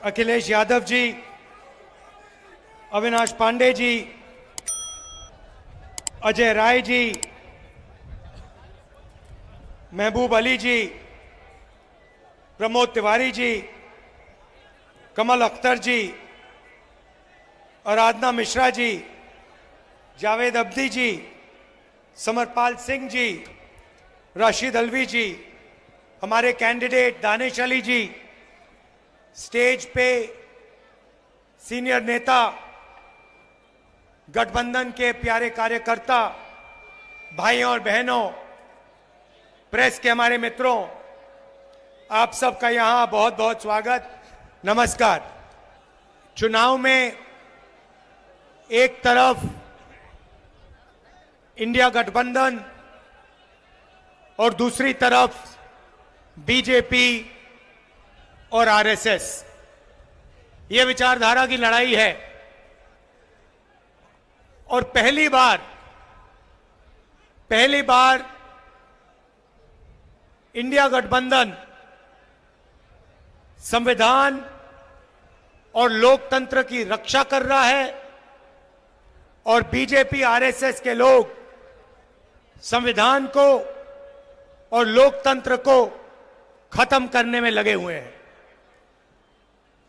अखिलेश यादव जी, अविनाश पांडे जी, अजय राय जी, महबूब अली जी, प्रमोद तिवारी जी, कमल अख्तर जी, आराधना मिश्रा जी, जावेद अब्दी जी, समरपाल सिंह जी, राशिद अलवी जी, हमारे कैंडिडेट दानिश अली जी, स्टेज पे सीनियर नेता, गठबंधन के प्यारे कार्यकर्ता, भाइयों और बहनों, प्रेस के हमारे मित्रों, आप सबका यहां बहुत बहुत स्वागत, नमस्कार। चुनाव में एक तरफ इंडिया गठबंधन और दूसरी तरफ बीजेपी और आरएसएस, ये विचारधारा की लड़ाई है। और पहली बार इंडिया गठबंधन संविधान और लोकतंत्र की रक्षा कर रहा है और बीजेपी आरएसएस के लोग संविधान को और लोकतंत्र को खत्म करने में लगे हुए हैं।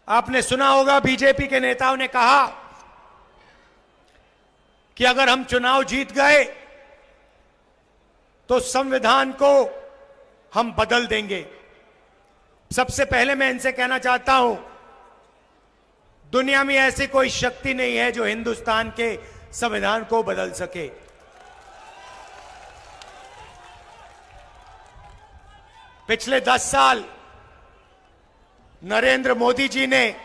आपने सुना होगा, बीजेपी के नेताओं ने कहा कि अगर हम चुनाव जीत गए तो संविधान को हम बदल देंगे। सबसे पहले मैं इनसे कहना चाहता हूं, दुनिया में ऐसी कोई शक्ति नहीं है जो हिंदुस्तान के संविधान को बदल सके। पिछले 10 साल नरेंद्र मोदी जी ने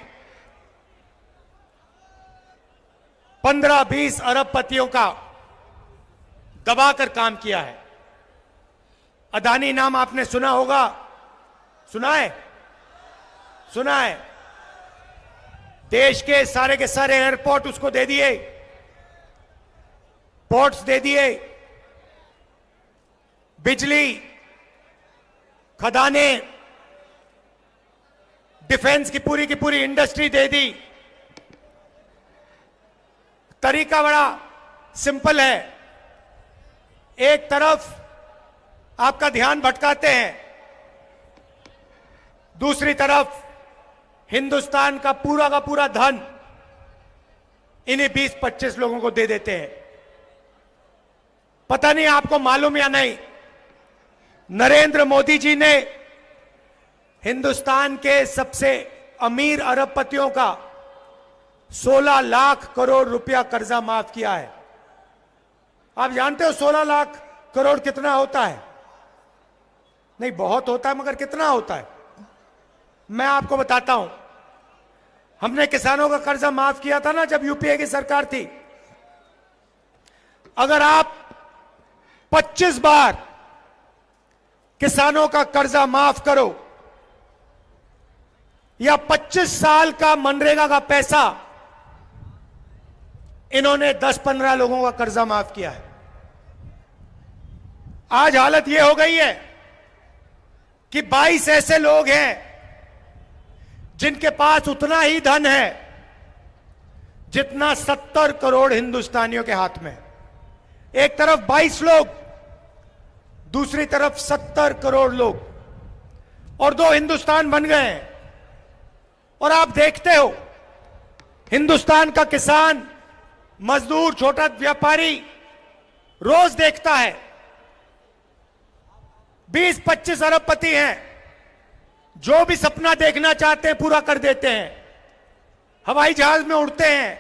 15-20 अरबपतियों का दबाकर काम किया है। अदानी नाम आपने सुना होगा, सुना है? देश के सारे एयरपोर्ट उसको दे दिए, पोर्ट्स दे दिए, बिजली, खदानें, डिफेंस की पूरी इंडस्ट्री दे दी। तरीका बड़ा सिंपल है, एक तरफ आपका ध्यान भटकाते हैं, दूसरी तरफ हिंदुस्तान का पूरा धन इन्हीं 20-25 लोगों को दे देते हैं। पता नहीं आपको मालूम या नहीं, नरेंद्र मोदी जी ने हिंदुस्तान के सबसे अमीर अरबपतियों का 16 लाख करोड़ रुपया कर्जा माफ किया है। आप जानते हो 16 लाख करोड़ कितना होता है? नहीं, बहुत होता है, मगर कितना होता है मैं आपको बताता हूं। हमने किसानों का कर्जा माफ किया था ना, जब यूपीए की सरकार थी। अगर आप 25 बार किसानों का कर्जा माफ करो या 25 साल का मनरेगा का पैसा, इन्होंने 10-15 लोगों का कर्जा माफ किया है। आज हालत यह हो गई है कि 22 ऐसे लोग हैं जिनके पास उतना ही धन है जितना 70 करोड़ हिंदुस्तानियों के हाथ में। एक तरफ 22 लोग, दूसरी तरफ 70 करोड़ लोग, और दो हिंदुस्तान बन गए हैं। और आप देखते हो, हिंदुस्तान का किसान, मजदूर, छोटा व्यापारी रोज देखता है 20-25 अरबपति हैं, जो भी सपना देखना चाहते हैं पूरा कर देते हैं। हवाई जहाज में उड़ते हैं,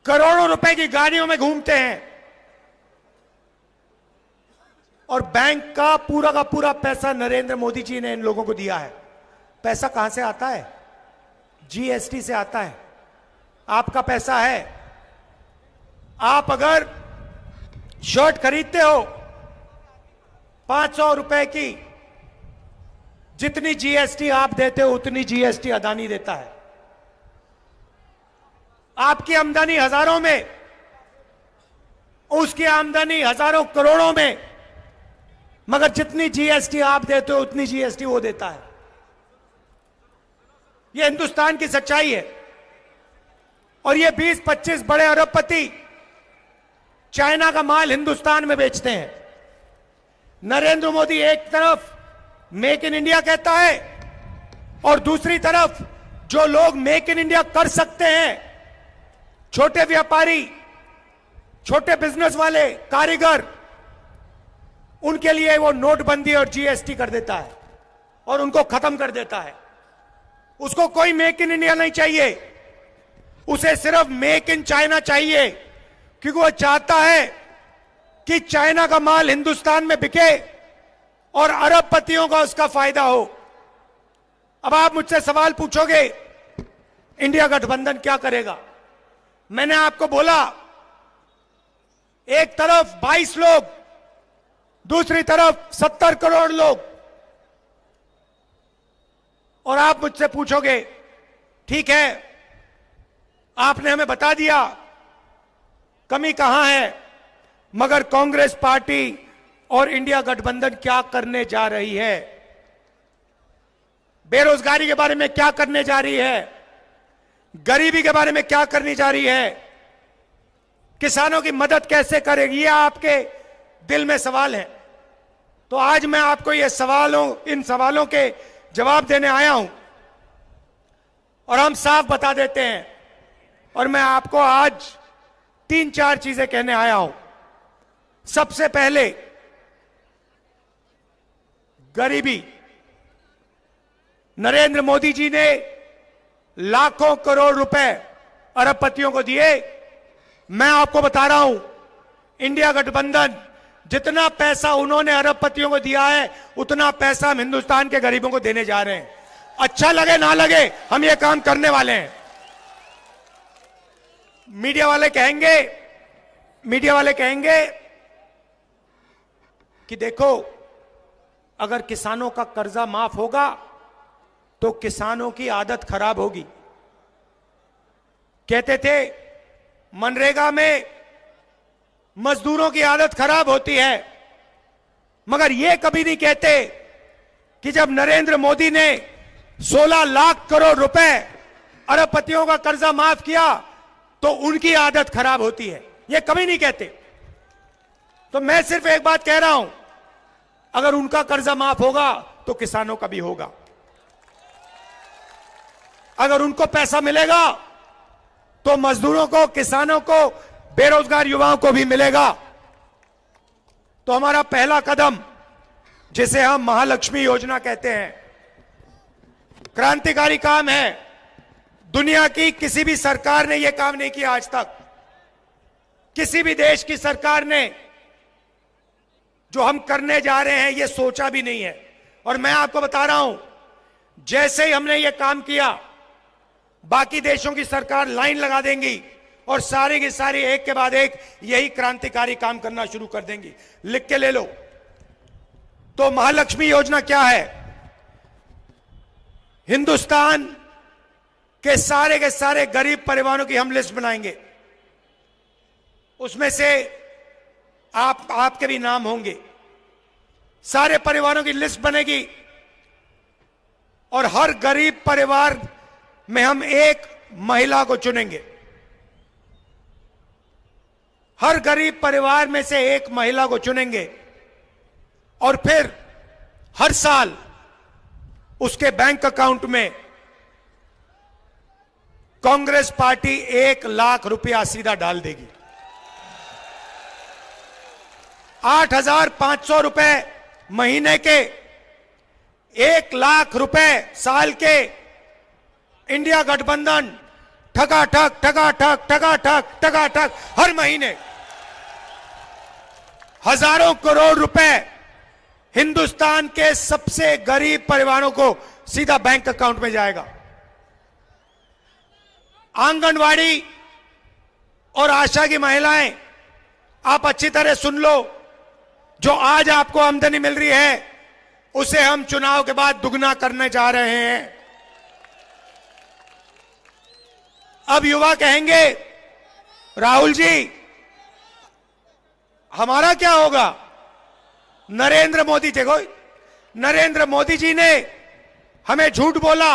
करोड़ों रुपए की गाड़ियों में घूमते हैं, और बैंक का पूरा पैसा नरेंद्र मोदी जी ने इन लोगों को दिया है। पैसा कहां से आता है? जीएसटी से आता है। आपका पैसा है। आप अगर शर्ट खरीदते हो 500 रुपए की, जितनी जीएसटी आप देते हो उतनी जीएसटी अदानी देता है। आपकी आमदनी हजारों में, उसकी आमदनी हजारों करोड़ों में, मगर जितनी जीएसटी आप देते हो उतनी जीएसटी वो देता है। ये हिंदुस्तान की सच्चाई है। और ये 20-25 बड़े अरबपति चाइना का माल हिंदुस्तान में बेचते हैं। नरेंद्र मोदी एक तरफ मेक इन इंडिया कहता है और दूसरी तरफ जो लोग मेक इन इंडिया कर सकते हैं, छोटे व्यापारी, छोटे बिजनेस वाले, कारीगर, उनके लिए वो नोटबंदी और जीएसटी कर देता है और उनको खत्म कर देता है। उसको कोई मेक इन इंडिया नहीं चाहिए, उसे सिर्फ मेक इन चाइना चाहिए, क्योंकि वो चाहता है कि चाइना का माल हिंदुस्तान में बिके और अरबपतियों का उसका फायदा हो। अब आप मुझसे सवाल पूछोगे, इंडिया गठबंधन क्या करेगा? मैंने आपको बोला, एक तरफ 22 लोग, दूसरी तरफ 70 करोड़ लोग। और आप मुझसे पूछोगे, ठीक है, आपने हमें बता दिया कमी कहां है, मगर कांग्रेस पार्टी और इंडिया गठबंधन क्या करने जा रही है? बेरोजगारी के बारे में क्या करने जा रही है? गरीबी के बारे में क्या करने जा रही है? किसानों की मदद कैसे करेगी? ये आपके दिल में सवाल है। तो आज मैं आपको इन सवालों के जवाब देने आया हूं और हम साफ बता देते हैं। और मैं आपको आज 3-4 चीजें कहने आया हूं। सबसे पहले, गरीबी। नरेंद्र मोदी जी ने लाखों करोड़ रुपए अरबपतियों को दिए। मैं आपको बता रहा हूं, इंडिया गठबंधन जितना पैसा उन्होंने अरबपतियों को दिया है, उतना पैसा हम हिंदुस्तान के गरीबों को देने जा रहे हैं। अच्छा लगे ना लगे, हम ये काम करने वाले हैं। मीडिया वाले कहेंगे कि देखो, अगर किसानों का कर्जा माफ होगा तो किसानों की आदत खराब होगी। कहते थे मनरेगा में मजदूरों की आदत खराब होती है, मगर यह कभी नहीं कहते कि जब नरेंद्र मोदी ने 16 लाख करोड़ रुपए अरबपतियों का कर्जा माफ किया तो उनकी आदत खराब होती है। यह कभी नहीं कहते। तो मैं सिर्फ एक बात कह रहा हूं, अगर उनका कर्जा माफ होगा तो किसानों का भी होगा। अगर उनको पैसा मिलेगा तो मजदूरों को, किसानों को, बेरोजगार युवाओं को भी मिलेगा। तो हमारा पहला कदम, जिसे हम महालक्ष्मी योजना कहते हैं, क्रांतिकारी काम है। दुनिया की किसी भी सरकार ने यह काम नहीं किया आज तक। किसी भी देश की सरकार ने जो हम करने जा रहे हैं यह सोचा भी नहीं है। और मैं आपको बता रहा हूं, जैसे ही हमने यह काम किया, बाकी देशों की सरकार लाइन लगा देंगी और सारी की सारी एक के बाद एक यही क्रांतिकारी काम करना शुरू कर देंगी। लिख के ले लो। तो महालक्ष्मी योजना क्या है? हिंदुस्तान के सारे गरीब परिवारों की हम लिस्ट बनाएंगे। उसमें से आपके भी नाम होंगे। सारे परिवारों की लिस्ट बनेगी और हर गरीब परिवार में हम एक महिला को चुनेंगे। हर गरीब परिवार में से एक महिला को चुनेंगे और फिर हर साल उसके बैंक अकाउंट में कांग्रेस पार्टी 1 लाख रुपया सीधा डाल देगी। 8,500 रुपए महीने के, 1 लाख रुपए साल के, इंडिया गठबंधन ठगाठक हर महीने हजारों करोड़ रुपए हिंदुस्तान के सबसे गरीब परिवारों को सीधा बैंक अकाउंट में जाएगा। आंगनवाड़ी और आशा की महिलाएं, आप अच्छी तरह सुन लो, जो आज आपको आमदनी मिल रही है उसे हम चुनाव के बाद दुगना करने जा रहे हैं। अब युवा कहेंगे, राहुल जी हमारा क्या होगा? नरेंद्र मोदी, देखो, नरेंद्र मोदी जी ने हमें झूठ बोला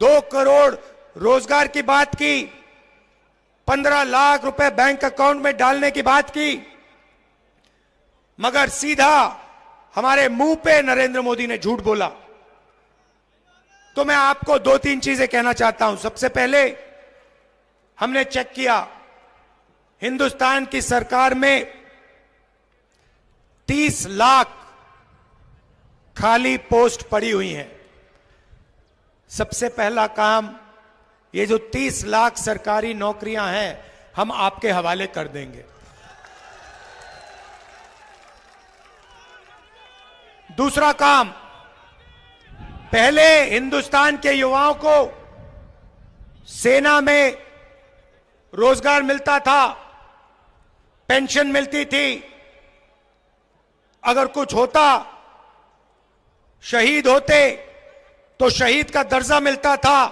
2 करोड़ रोजगार की बात की, 15 लाख रुपए बैंक अकाउंट में डालने की बात की, मगर सीधा हमारे मुंह पे नरेंद्र मोदी ने झूठ बोला। तो मैं आपको 2-3 चीजें कहना चाहता हूं। सबसे पहले हमने चेक किया, हिंदुस्तान की सरकार में 30 लाख खाली पोस्ट पड़ी हुई हैं। सबसे पहला काम, ये जो 30 लाख सरकारी नौकरियां हैं, हम आपके हवाले कर देंगे। दूसरा काम, पहले हिंदुस्तान के युवाओं को सेना में रोजगार मिलता था, पेंशन मिलती थी, अगर कुछ होता, शहीद होते तो शहीद का दर्जा मिलता था,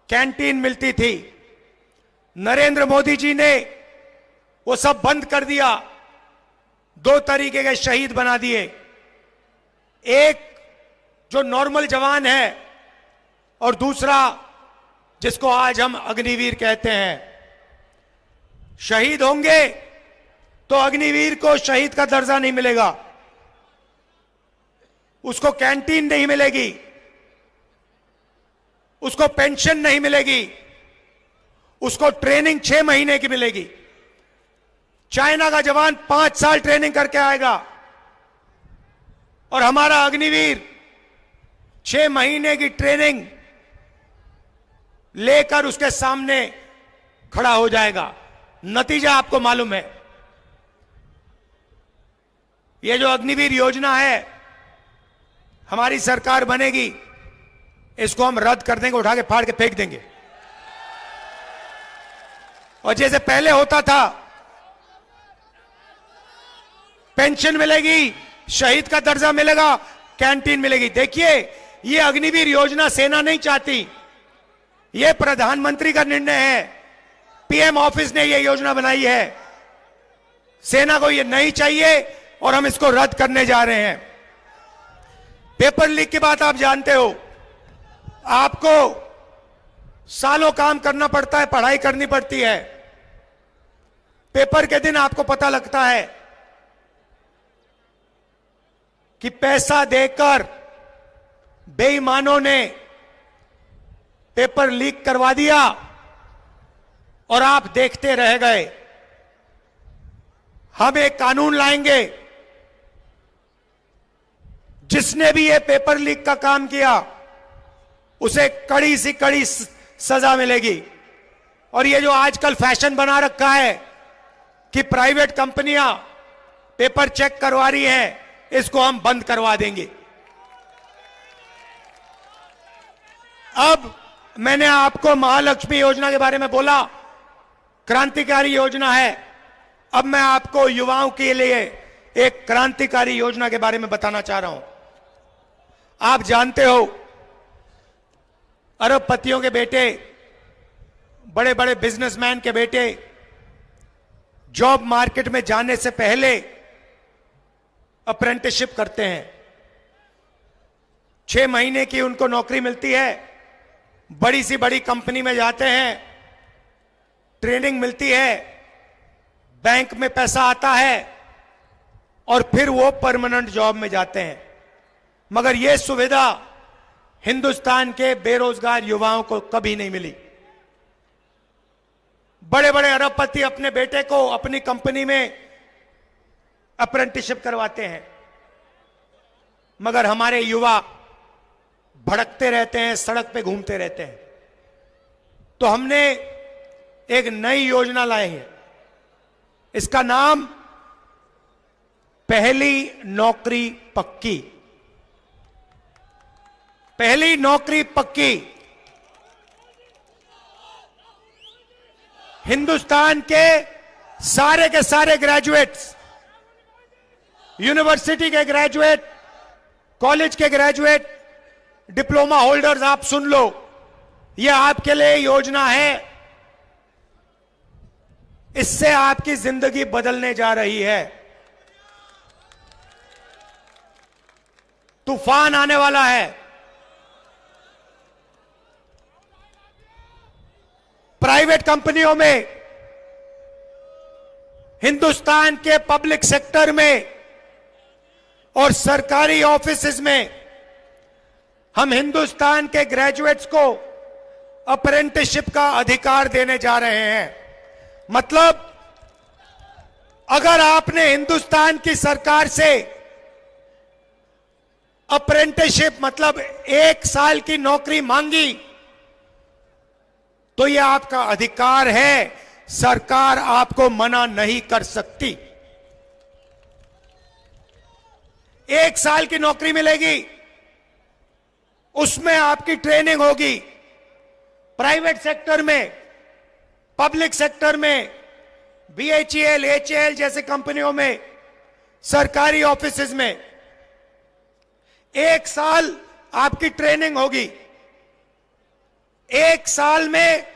कैंटीन मिलती थी। नरेंद्र मोदी जी ने वो सब बंद कर दिया, 2 तरीके के शहीद बना दिए। एक जो नॉर्मल जवान है और दूसरा जिसको आज हम अग्निवीर कहते हैं। शहीद होंगे तो अग्निवीर को शहीद का दर्जा नहीं मिलेगा, उसको कैंटीन नहीं मिलेगी, उसको पेंशन नहीं मिलेगी, उसको ट्रेनिंग 6 महीने की मिलेगी। चाइना का जवान 5 साल ट्रेनिंग करके आएगा और हमारा अग्निवीर 6 महीने की ट्रेनिंग लेकर उसके सामने खड़ा हो जाएगा। नतीजा आपको मालूम है। यह जो अग्निवीर योजना है, हमारी सरकार बनेगी, इसको हम रद्द कर देंगे, उठा के फाड़ के फेंक देंगे। और जैसे पहले होता था, पेंशन मिलेगी, शहीद का दर्जा मिलेगा, कैंटीन मिलेगी। देखिए, यह अग्निवीर योजना सेना नहीं चाहती, यह प्रधानमंत्री का निर्णय है, पीएम ऑफिस ने यह योजना बनाई है। सेना को यह नहीं चाहिए और हम इसको रद्द करने जा रहे हैं। पेपर लीक की बात आप जानते हो, आपको सालों काम करना पड़ता है, पढ़ाई करनी पड़ती है, पेपर के दिन आपको पता लगता है कि पैसा देकर बेईमानों ने पेपर लीक करवा दिया और आप देखते रह गए। हम एक कानून लाएंगे, जिसने भी ये पेपर लीक का काम किया उसे कड़ी से कड़ी सजा मिलेगी। और ये जो आजकल फैशन बना रखा है कि प्राइवेट कंपनियां पेपर चेक करवा रही हैं, इसको हम बंद करवा देंगे। अब मैंने आपको महालक्ष्मी योजना के बारे में बोला, क्रांतिकारी योजना है। अब मैं आपको युवाओं के लिए एक क्रांतिकारी योजना के बारे में बताना चाह रहा हूं। आप जानते हो, अरबपतियों के बेटे, बड़े बड़े बिजनेसमैन के बेटे जॉब मार्केट में जाने से पहले अप्रेंटिसशिप करते हैं। 6 महीने की उनको नौकरी मिलती है, बड़ी सी बड़ी कंपनी में जाते हैं, ट्रेनिंग मिलती है, बैंक में पैसा आता है और फिर वो परमानेंट जॉब में जाते हैं। मगर यह सुविधा हिंदुस्तान के बेरोजगार युवाओं को कभी नहीं मिली। बड़े बड़े अरबपति अपने बेटे को अपनी कंपनी में अप्रेंटिसशिप करवाते हैं, मगर हमारे युवा भड़कते रहते हैं, सड़क पे घूमते रहते हैं। तो हमने एक नई योजना लाई है, इसका नाम पहली नौकरी पक्की। पहली नौकरी पक्की। हिंदुस्तान के सारे ग्रेजुएट्स, यूनिवर्सिटी के ग्रेजुएट, कॉलेज के ग्रेजुएट, डिप्लोमा होल्डर्स, आप सुन लो, यह आपके लिए योजना है। इससे आपकी जिंदगी बदलने जा रही है। तूफान आने वाला है। प्राइवेट कंपनियों में, हिंदुस्तान के पब्लिक सेक्टर में और सरकारी ऑफिसेज में हम हिंदुस्तान के ग्रेजुएट्स को अप्रेंटिसशिप का अधिकार देने जा रहे हैं। मतलब अगर आपने हिंदुस्तान की सरकार से अप्रेंटिसशिप मतलब 1 साल की नौकरी मांगी तो यह आपका अधिकार है, सरकार आपको मना नहीं कर सकती। 1 साल की नौकरी मिलेगी, उसमें आपकी ट्रेनिंग होगी। प्राइवेट सेक्टर में, पब्लिक सेक्टर में, बीएचईएल, एचएएल जैसे कंपनियों में, सरकारी ऑफिसेज में 1 साल आपकी ट्रेनिंग होगी। 1 साल में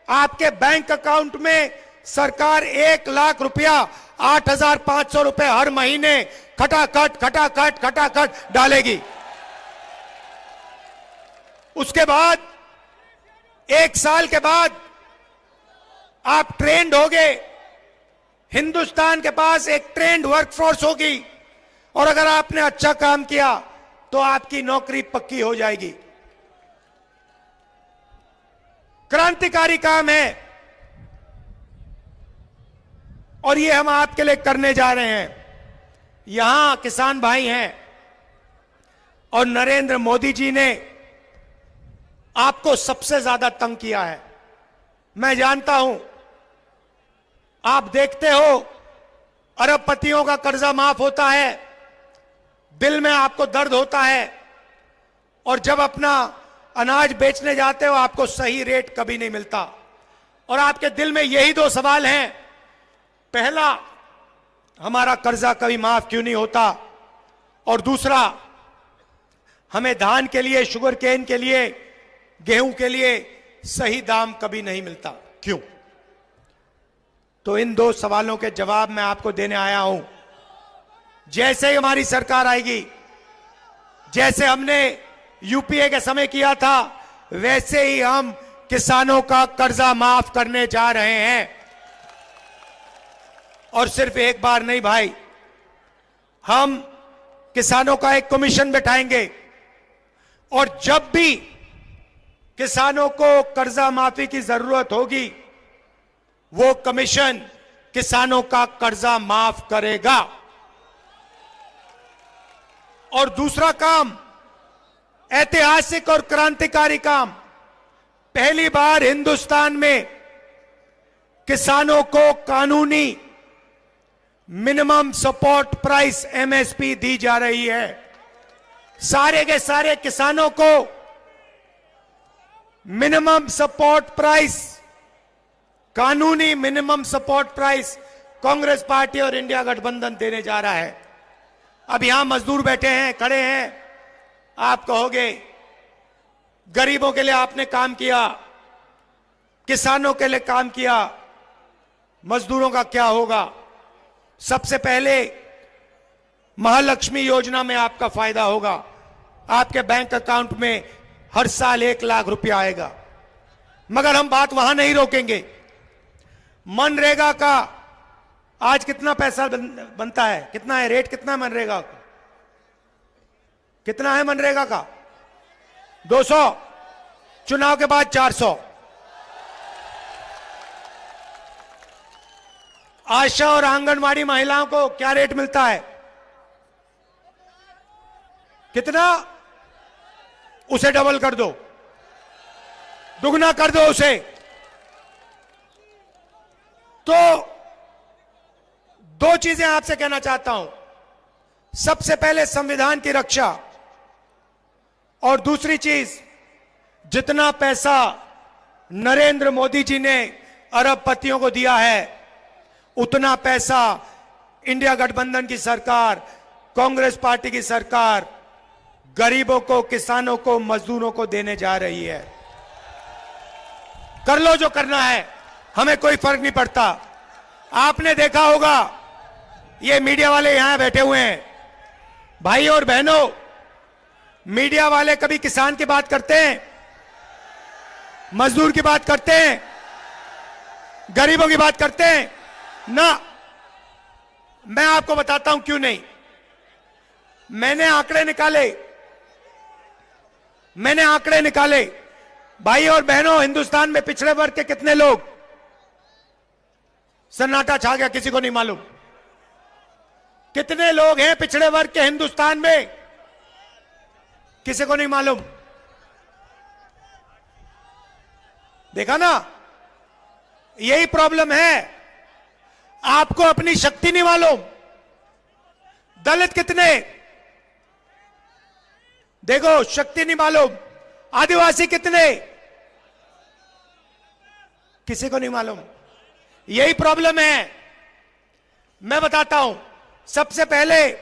आपके बैंक अकाउंट में सरकार 1 लाख रुपया, 8,500 रुपए हर महीने खटाखट डालेगी। उसके बाद 1 साल के बाद आप ट्रेंड होगे, हिंदुस्तान के पास एक ट्रेंड वर्कफोर्स होगी और अगर आपने अच्छा काम किया तो आपकी नौकरी पक्की हो जाएगी। क्रांतिकारी काम है और ये हम आपके लिए करने जा रहे हैं। यहां किसान भाई हैं और नरेंद्र मोदी जी ने आपको सबसे ज्यादा तंग किया है। मैं जानता हूं, आप देखते हो अरबपतियों का कर्जा माफ होता है, दिल में आपको दर्द होता है और जब अपना अनाज बेचने जाते हो आपको सही रेट कभी नहीं मिलता और आपके दिल में यही 2 सवाल हैं। पहला, हमारा कर्जा कभी माफ क्यों नहीं होता, और दूसरा, हमें धान के लिए, शुगर केन के लिए, गेहूं के लिए सही दाम कभी नहीं मिलता, क्यों? तो इन 2 सवालों के जवाब मैं आपको देने आया हूं। जैसे ही हमारी सरकार आएगी, जैसे हमने यूपीए के समय किया था, वैसे ही हम किसानों का कर्जा माफ करने जा रहे हैं। और सिर्फ एक बार नहीं भाई, हम किसानों का एक कमीशन बैठाएंगे और जब भी किसानों को कर्जा माफी की जरूरत होगी वो कमीशन किसानों का कर्जा माफ करेगा। और दूसरा काम, ऐतिहासिक और क्रांतिकारी काम, पहली बार हिंदुस्तान में किसानों को कानूनी मिनिमम सपोर्ट प्राइस एमएसपी दी जा रही है। सारे के सारे किसानों को मिनिमम सपोर्ट प्राइस, कानूनी minimum support price Congress party और इंडिया गठबंधन देने जा रहा है। अब यहां मजदूर बैठे हैं, खड़े हैं, आप कहोगे गरीबों के लिए आपने काम किया, किसानों के लिए काम किया, मजदूरों का क्या होगा? सबसे पहले महालक्ष्मी योजना में आपका फायदा होगा। आपके बैंक अकाउंट में हर साल 1 लाख रुपया आएगा। मगर हम बात वहां नहीं रोकेंगे। मनरेगा का आज कितना पैसा बनता है, कितना है रेट, कितना है मनरेगा का? कितना है मनरेगा का? 200, चुनाव के बाद 400। आशा और आंगनवाड़ी महिलाओं को क्या रेट मिलता है? कितना? उसे डबल कर दो, दुगना कर दो उसे। तो 2 चीजें आपसे कहना चाहता हूं। सबसे पहले संविधान की रक्षा, और दूसरी चीज, जितना पैसा नरेंद्र मोदी जी ने अरबपतियों को दिया है उतना पैसा इंडिया गठबंधन की सरकार, कांग्रेस पार्टी की सरकार गरीबों को, किसानों को, मजदूरों को देने जा रही है। कर लो जो करना है, हमें कोई फर्क नहीं पड़ता। आपने देखा होगा, ये मीडिया वाले यहां बैठे हुए हैं, भाई और बहनों, मीडिया वाले कभी किसान की बात करते हैं, मजदूर की बात करते हैं? गरीबों की बात करते हैं ना। मैं आपको बताता हूं क्यों नहीं। मैंने आंकड़े निकाले भाई और बहनों, हिंदुस्तान में पिछड़े वर्ग के कितने लोग। सन्नाटा छा गया, किसी को नहीं मालूम कितने लोग हैं पिछड़े वर्ग के हिंदुस्तान में, किसी को नहीं मालूम। देखा ना, यही प्रॉब्लम है, आपको अपनी शक्ति नहीं मालूम। दलित कितने, देखो शक्ति नहीं मालूम। आदिवासी कितने, किसी को नहीं मालूम। यही प्रॉब्लम है। मैं बताता हूं, सबसे पहले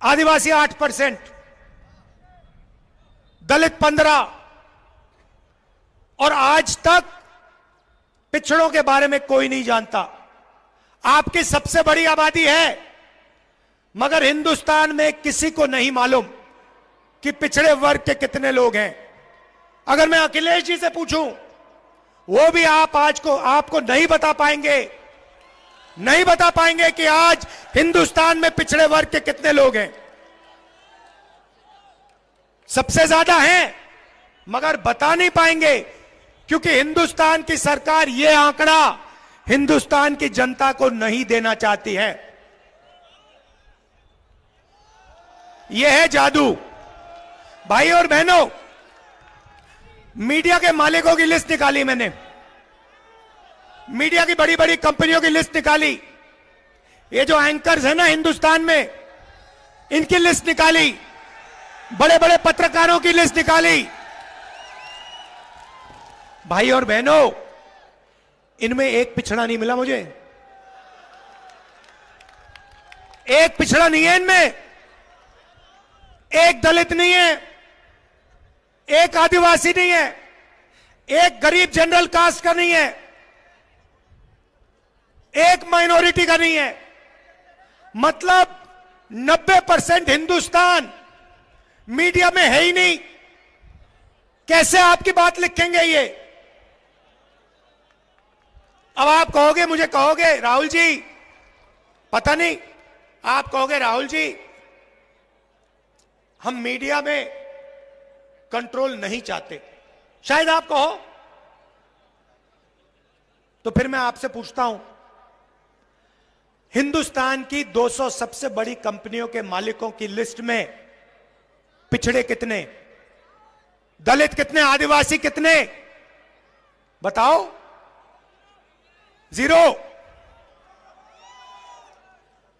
आदिवासी 8%, दलित 15%, और आज तक पिछड़ों के बारे में कोई नहीं जानता। आपकी सबसे बड़ी आबादी है, मगर हिंदुस्तान में किसी को नहीं मालूम कि पिछड़े वर्ग के कितने लोग हैं। अगर मैं अखिलेश जी से पूछूं, वो भी आपको नहीं बता पाएंगे कि आज हिंदुस्तान में पिछड़े वर्ग के कितने लोग हैं। सबसे ज्यादा हैं, मगर बता नहीं पाएंगे, क्योंकि हिंदुस्तान की सरकार यह आंकड़ा हिंदुस्तान की जनता को नहीं देना चाहती है। यह है जादू। भाई और बहनों, मीडिया के मालिकों की लिस्ट निकाली मैंने, मीडिया की बड़ी बड़ी कंपनियों की लिस्ट निकाली, ये जो एंकर्स है ना हिंदुस्तान में, इनकी लिस्ट निकाली, बड़े बड़े पत्रकारों की लिस्ट निकाली। भाई और बहनों, इनमें एक पिछड़ा नहीं मिला मुझे, एक पिछड़ा नहीं है इनमें, एक दलित नहीं है, एक आदिवासी नहीं है, एक गरीब जनरल कास्ट का नहीं है, एक माइनॉरिटी का नहीं है। मतलब 90% हिंदुस्तान मीडिया में है ही नहीं। कैसे आपकी बात लिखेंगे ये? अब आप कहोगे, मुझे कहोगे राहुल जी, पता नहीं, आप कहोगे राहुल जी हम मीडिया में कंट्रोल नहीं चाहते, शायद आप कहो। तो फिर मैं आपसे पूछता हूं, हिंदुस्तान की 200 सबसे बड़ी कंपनियों के मालिकों की लिस्ट में पिछड़े कितने, दलित कितने, आदिवासी कितने, बताओ?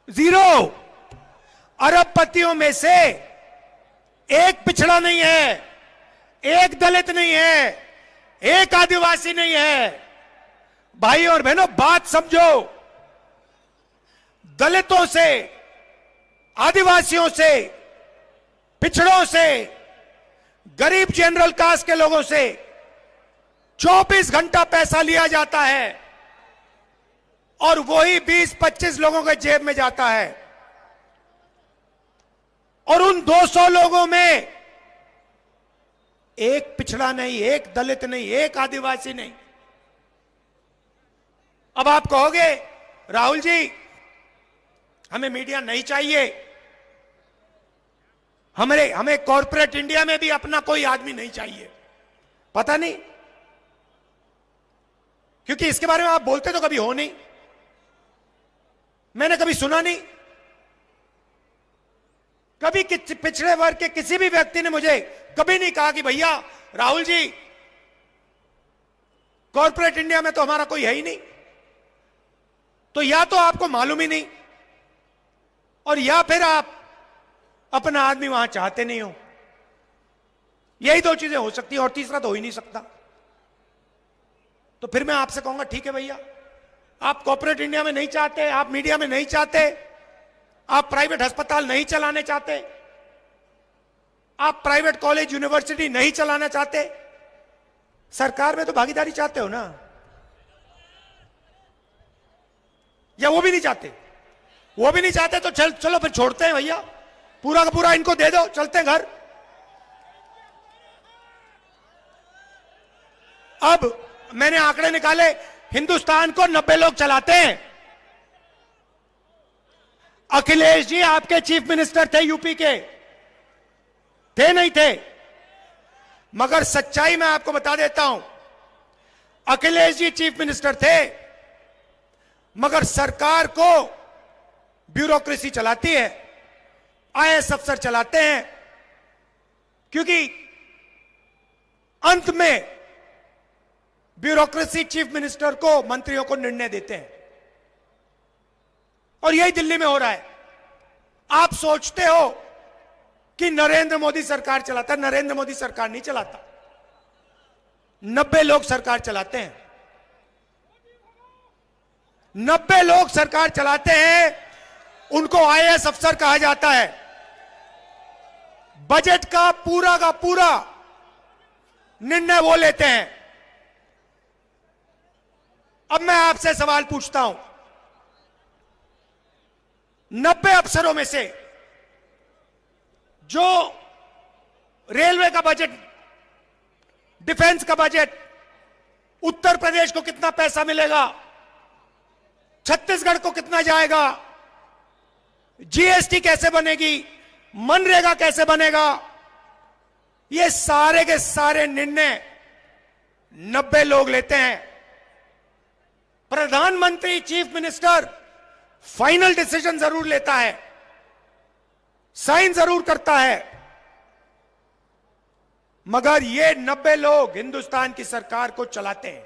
जीरो। अरबपतियों में से एक पिछड़ा नहीं है, एक दलित नहीं है, एक आदिवासी नहीं है। भाई और बहनों, बात समझो। दलितों से, आदिवासियों से, पिछड़ों से, गरीब जनरल कास्ट के लोगों से 24 घंटा पैसा लिया जाता है और वही 20-25 लोगों के जेब में जाता है। और उन 200 लोगों में एक पिछड़ा नहीं, एक दलित नहीं, एक आदिवासी नहीं। अब आप कहोगे राहुल जी हमें मीडिया नहीं चाहिए, हमें कॉर्पोरेट इंडिया में भी अपना कोई आदमी नहीं चाहिए। पता नहीं, क्योंकि इसके बारे में आप बोलते तो कभी हो नहीं, मैंने कभी सुना नहीं। कभी पिछड़े वर्ग के किसी भी व्यक्ति ने मुझे कभी नहीं कहा कि भैया राहुल जी कॉर्पोरेट इंडिया में तो हमारा कोई है ही नहीं। तो या तो आपको मालूम ही नहीं, और या फिर आप अपना आदमी वहां चाहते नहीं हो। यही दो चीजें हो सकती है, और तीसरा तो हो ही नहीं सकता। तो फिर मैं आपसे कहूंगा ठीक है भैया, आप कॉर्पोरेट इंडिया में नहीं चाहते, आप मीडिया में नहीं चाहते, आप प्राइवेट अस्पताल नहीं चलाने चाहते, आप प्राइवेट कॉलेज यूनिवर्सिटी नहीं चलाना चाहते, सरकार में तो भागीदारी चाहते हो ना? या वो भी नहीं चाहते? वो भी नहीं चाहते तो चलो फिर छोड़ते हैं भैया, पूरा का पूरा इनको दे दो, चलते हैं घर। अब मैंने आंकड़े निकाले, हिंदुस्तान को 90 लोग चलाते हैं। अखिलेश जी आपके चीफ मिनिस्टर थे यूपी के, थे नहीं थे? मगर सच्चाई मैं आपको बता देता हूं, अखिलेश जी चीफ मिनिस्टर थे, मगर सरकार को ब्यूरोक्रेसी चलाती है, आईएएस अफसर चलाते हैं, क्योंकि अंत में ब्यूरोक्रेसी चीफ मिनिस्टर को, मंत्रियों को निर्णय देते हैं। और यही दिल्ली में हो रहा है। आप सोचते हो कि नरेंद्र मोदी सरकार चलाता है, नरेंद्र मोदी सरकार नहीं चलाता, 90 लोग सरकार चलाते हैं। 90 लोग सरकार चलाते हैं, उनको आईएएस अफसर कहा जाता है। बजट का पूरा निर्णय वो लेते हैं। अब मैं आपसे सवाल पूछता हूं, 90 अफसरों में से जो रेलवे का बजट, डिफेंस का बजट, उत्तर प्रदेश को कितना पैसा मिलेगा, छत्तीसगढ़ को कितना जाएगा, जीएसटी कैसे बनेगी, मनरेगा कैसे बनेगा, ये सारे के सारे निर्णय 90 लोग लेते हैं। प्रधानमंत्री, चीफ मिनिस्टर फाइनल डिसीजन जरूर लेता है, साइन जरूर करता है, मगर ये 90 लोग हिंदुस्तान की सरकार को चलाते हैं।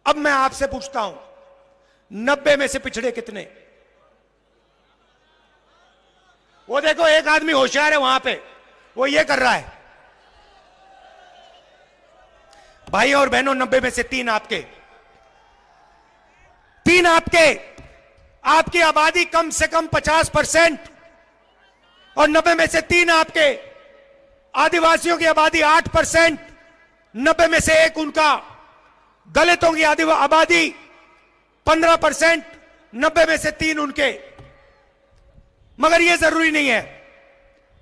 अब मैं आपसे पूछता हूं, 90 में से पिछड़े कितने? वो देखो एक आदमी होशियार है वहां पे, वो ये कर रहा है। भाई और बहनों, 90 में से 3 आपके, 3 आपके, आपकी आबादी कम से कम 50%, और 90 में से 3 आपके, आदिवासियों की आबादी 8%, 90 में से 1 उनका, दलितों की आबादी 15%, 90 में से 3 उनके। मगर यह जरूरी नहीं है,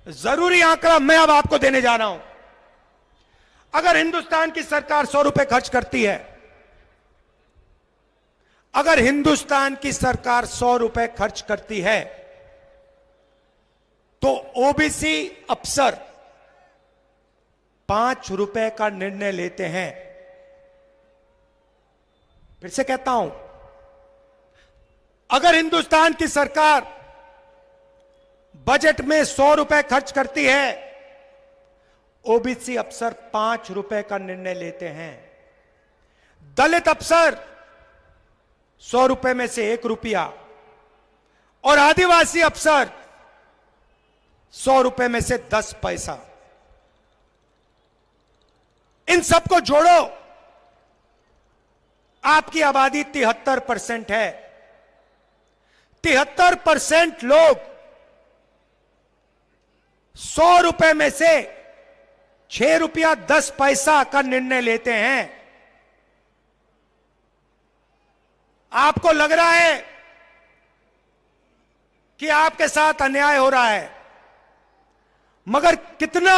जरूरी आंकड़ा मैं अब आपको देने जा रहा हूं। अगर हिंदुस्तान की सरकार 100 रुपए खर्च करती है, अगर हिंदुस्तान की सरकार 100 रुपए खर्च करती है, तो ओबीसी अफसर 5 रुपए का निर्णय लेते हैं। फिर से कहता हूं, अगर हिंदुस्तान की सरकार बजट में 100 रुपए खर्च करती है, ओबीसी अफसर 5 रुपए का निर्णय लेते हैं। दलित अफसर 100 रुपए में से 1 रुपया, और आदिवासी अफसर 100 रुपए में से 10 पैसा। इन सबको जोड़ो, आपकी आबादी 73% है। 73% लोग 100 रुपए में से 6 रुपया 10 पैसा का निर्णय लेते हैं। आपको लग रहा है कि आपके साथ अन्याय हो रहा है, मगर कितना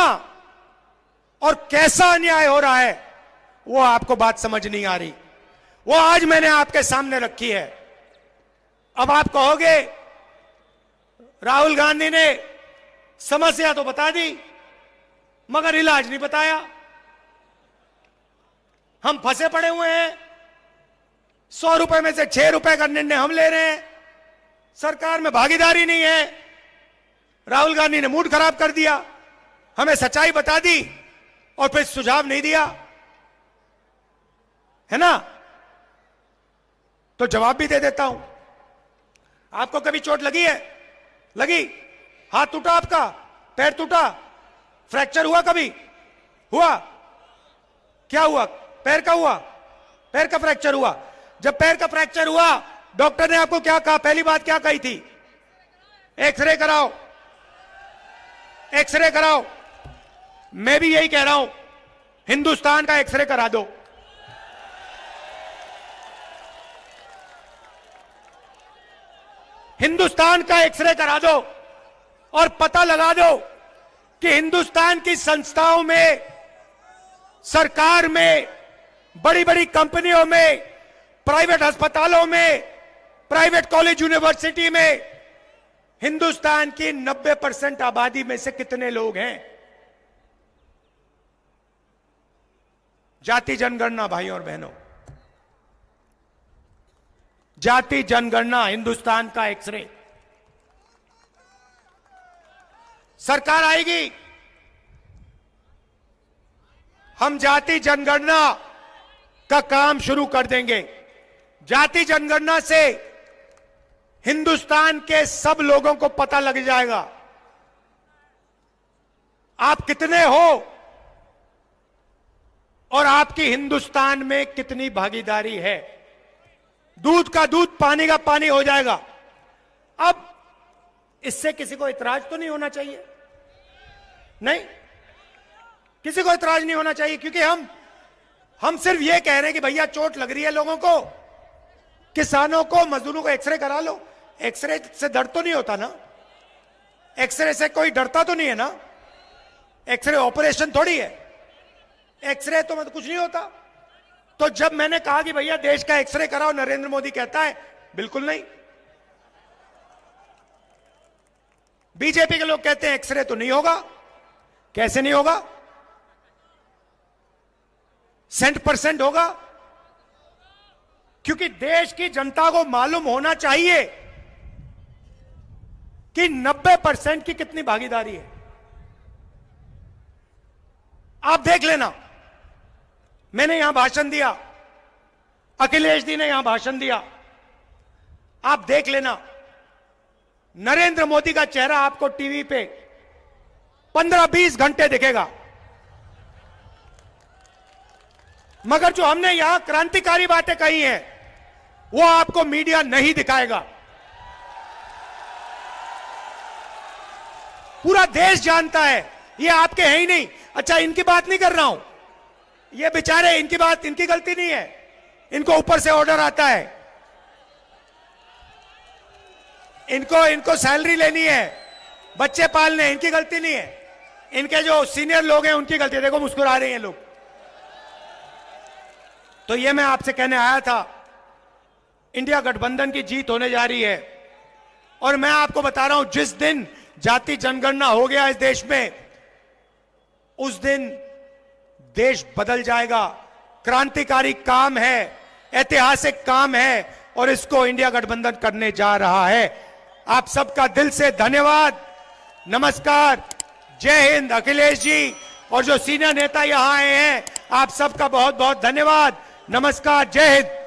और कैसा अन्याय हो रहा है वो आपको बात समझ नहीं आ रही। वो आज मैंने आपके सामने रखी है। अब आप कहोगे राहुल गांधी ने समस्या तो बता दी मगर इलाज नहीं बताया, हम फंसे पड़े हुए हैं, 100 रुपए में से 6 रुपए का निर्णय हम ले रहे हैं, सरकार में भागीदारी नहीं है। राहुल गांधी ने मूड खराब कर दिया, हमें सच्चाई बता दी और फिर सुझाव नहीं दिया, है ना? तो जवाब भी दे देता हूं। आपको कभी चोट लगी है? लगी? हाथ टूटा आपका? पैर टूटा? फ्रैक्चर हुआ कभी? हुआ? क्या हुआ? पैर का हुआ? पैर का फ्रैक्चर हुआ। जब पैर का फ्रैक्चर हुआ, डॉक्टर ने आपको क्या कहा? पहली बात क्या कही थी? एक्सरे कराओ, एक्सरे कराओ। मैं भी यही कह रहा हूं, हिंदुस्तान का एक्सरे करा दो। हिंदुस्तान का एक्सरे करा दो और पता लगा दो कि हिंदुस्तान की संस्थाओं में सरकार में, बड़ी बड़ी कंपनियों में, प्राइवेट अस्पतालों में, प्राइवेट कॉलेज यूनिवर्सिटी में हिंदुस्तान की 90% आबादी में से कितने लोग हैं? जाति जनगणना भाइयों और बहनों, जाति जनगणना हिंदुस्तान का एक्सरे। सरकार आएगी, हम जाति जनगणना का काम शुरू कर देंगे। जाति जनगणना से हिंदुस्तान के सब लोगों को पता लग जाएगा आप कितने हो और आपकी हिंदुस्तान में कितनी भागीदारी है। दूध का दूध, पानी का पानी हो जाएगा। अब इससे किसी को इतराज तो नहीं होना चाहिए? नहीं, किसी को इतराज नहीं होना चाहिए, क्योंकि हम सिर्फ ये कह रहे हैं कि भैया चोट लग रही है लोगों को, किसानों को, मजदूरों को एक्सरे करा लो। एक्सरे से दर्द तो नहीं होता ना? एक्सरे से कोई डरता तो नहीं है ना? एक्सरे ऑपरेशन थोड़ी है, एक्सरे तो मतलब कुछ नहीं होता। तो जब मैंने कहा कि भैया देश का एक्सरे कराओ, नरेंद्र मोदी कहता है बिल्कुल नहीं। बीजेपी के लोग कहते हैं एक्सरे तो नहीं होगा। कैसे नहीं होगा? 100% होगा, क्योंकि देश की जनता को मालूम होना चाहिए कि 90% की कितनी भागीदारी है। आप देख लेना, मैंने यहां भाषण दिया, अखिलेश जी ने यहां भाषण दिया, आप देख लेना, नरेंद्र मोदी का चेहरा आपको टीवी पे 15-20 घंटे दिखेगा, मगर जो हमने यहां क्रांतिकारी बातें कही हैं वो आपको मीडिया नहीं दिखाएगा। पूरा देश जानता है ये आपके हैं ही नहीं। अच्छा, इनकी बात नहीं कर रहा हूं, ये बेचारे, इनकी बात, इनकी गलती नहीं है, इनको ऊपर से ऑर्डर आता है, इनको सैलरी लेनी है, बच्चे पालने हैं, इनकी गलती नहीं है। इनके जो सीनियर लोग हैं उनकी गलती है। देखो मुस्कुरा रहे हैं लोग। तो ये मैं आपसे कहने आया था, इंडिया गठबंधन की जीत होने जा रही है। और मैं आपको बता रहा हूं, जिस दिन जाति जनगणना हो गया इस देश में, उस दिन देश बदल जाएगा। क्रांतिकारी काम है, ऐतिहासिक काम है, और इसको इंडिया गठबंधन करने जा रहा है। आप सबका दिल से धन्यवाद, नमस्कार, जय हिंद। अखिलेश जी और जो सीनियर नेता यहां आए हैं, आप सबका बहुत बहुत धन्यवाद, नमस्कार, जय हिंद।